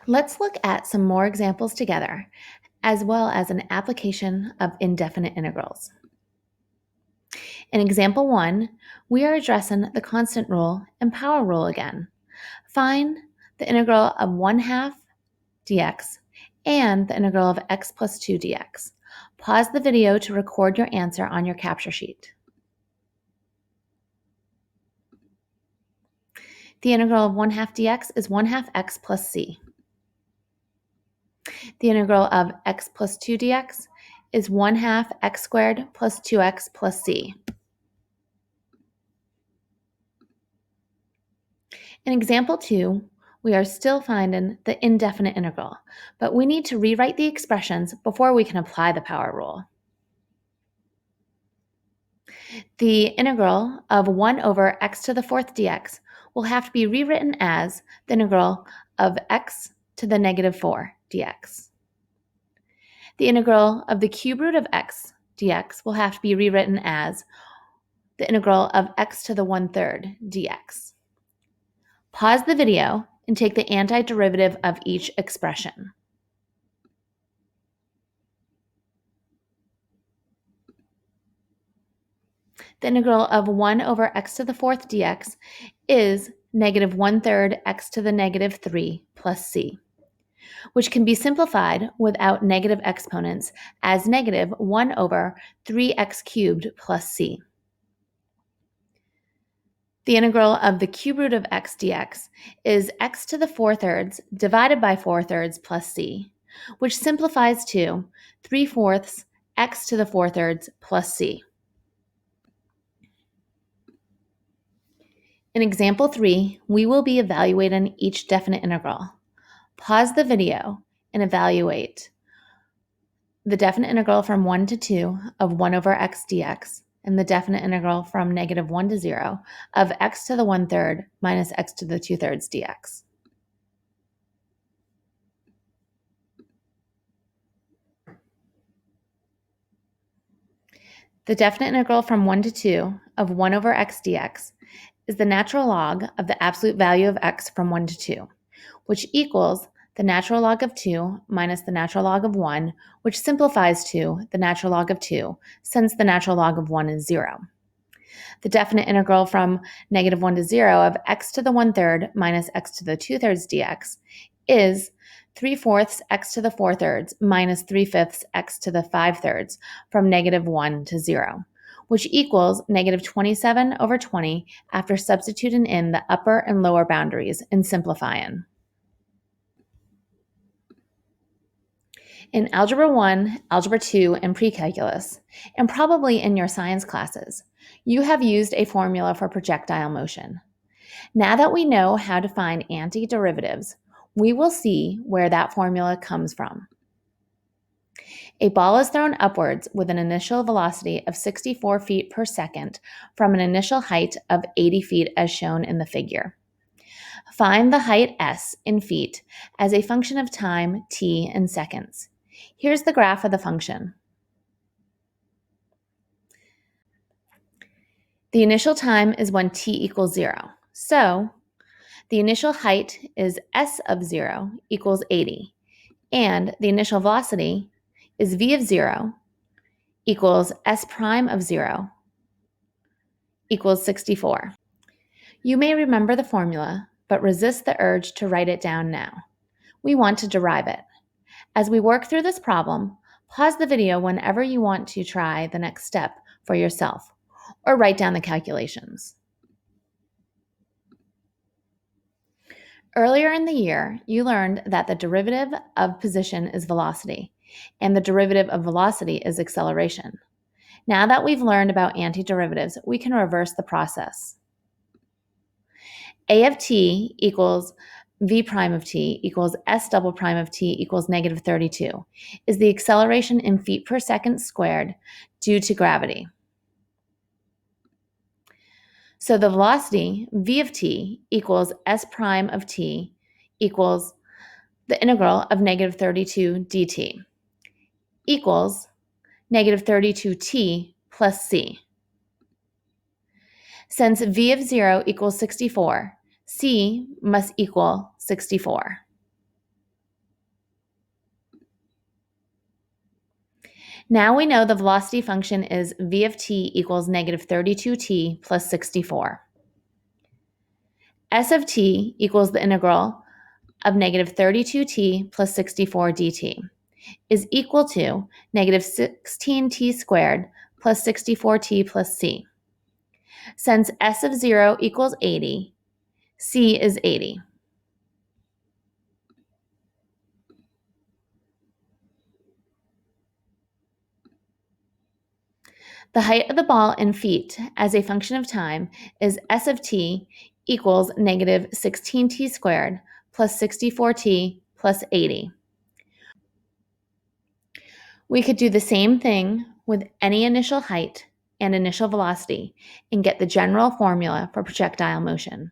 Let's look at some more examples together, as well as an application of indefinite integrals. In example 1, we are addressing the constant rule and power rule again. Find the integral of 1/2 dx and the integral of x plus 2 dx. Pause the video to record your answer on your capture sheet. The integral of 1/2 dx is 1/2 x plus c. The integral of x plus 2 dx is 1/2 x squared plus 2x plus c. In example 2, we are still finding the indefinite integral, but we need to rewrite the expressions before we can apply the power rule. The integral of 1 over x to the 4th dx will have to be rewritten as the integral of x to the negative 4 dx. The integral of the cube root of x dx will have to be rewritten as the integral of x to the 1/3 dx. Pause the video and take the antiderivative of each expression. The integral of 1 over x to the 4th dx is negative 1/3 x to the negative 3 plus c, which can be simplified without negative exponents as negative 1 over 3x cubed plus c. The integral of the cube root of x dx is x to the 4/3 divided by 4/3 plus c, which simplifies to 3/4 x to the 4/3 plus c. In example 3, we will be evaluating each definite integral. Pause the video and evaluate the definite integral from 1 to 2 of 1 over x dx and the definite integral from negative 1 to 0 of x to the 1/3 minus x to the 2/3 dx. The definite integral from 1 to 2 of 1 over x dx is the natural log of the absolute value of x from 1 to 2, which equals the natural log of 2 minus the natural log of 1, which simplifies to the natural log of 2, since the natural log of 1 is 0. The definite integral from negative 1 to 0 of x to the 1/3 minus x to the 2/3 dx is 3/4 x to the 4/3 minus 3/5 x to the 5/3 from negative 1 to 0, which equals negative 27 over 20 after substituting in the upper and lower boundaries and simplifying. In Algebra 1, Algebra 2, and Pre-Calculus, and probably in your science classes, you have used a formula for projectile motion. Now that we know how to find antiderivatives, we will see where that formula comes from. A ball is thrown upwards with an initial velocity of 64 feet per second from an initial height of 80 feet as shown in the figure. Find the height s in feet as a function of time t in seconds. Here's the graph of the function. The initial time is when t equals 0. So the initial height is s of 0 equals 80, and the initial velocity is v of 0 equals s prime of 0 equals 64. You may remember the formula, but resist the urge to write it down now. We want to derive it. As we work through this problem, pause the video whenever you want to try the next step for yourself, or write down the calculations. Earlier in the year, you learned that the derivative of position is velocity, and the derivative of velocity is acceleration. Now that we've learned about antiderivatives, we can reverse the process. A of t equals v prime of t equals s double prime of t equals negative 32 is the acceleration in feet per second squared due to gravity. So the velocity v of t equals s prime of t equals the integral of negative 32 dt equals negative 32t plus c. Since v of 0 equals 64, c must equal 64. Now we know the velocity function is v of t equals negative 32t plus 64. S of t equals the integral of negative 32t plus 64 dt is equal to negative 16t squared plus 64t plus c. Since S of 0 equals 80, c is 80. The height of the ball in feet as a function of time is S of t equals negative 16t squared plus 64t plus 80. We could do the same thing with any initial height and initial velocity and get the general formula for projectile motion.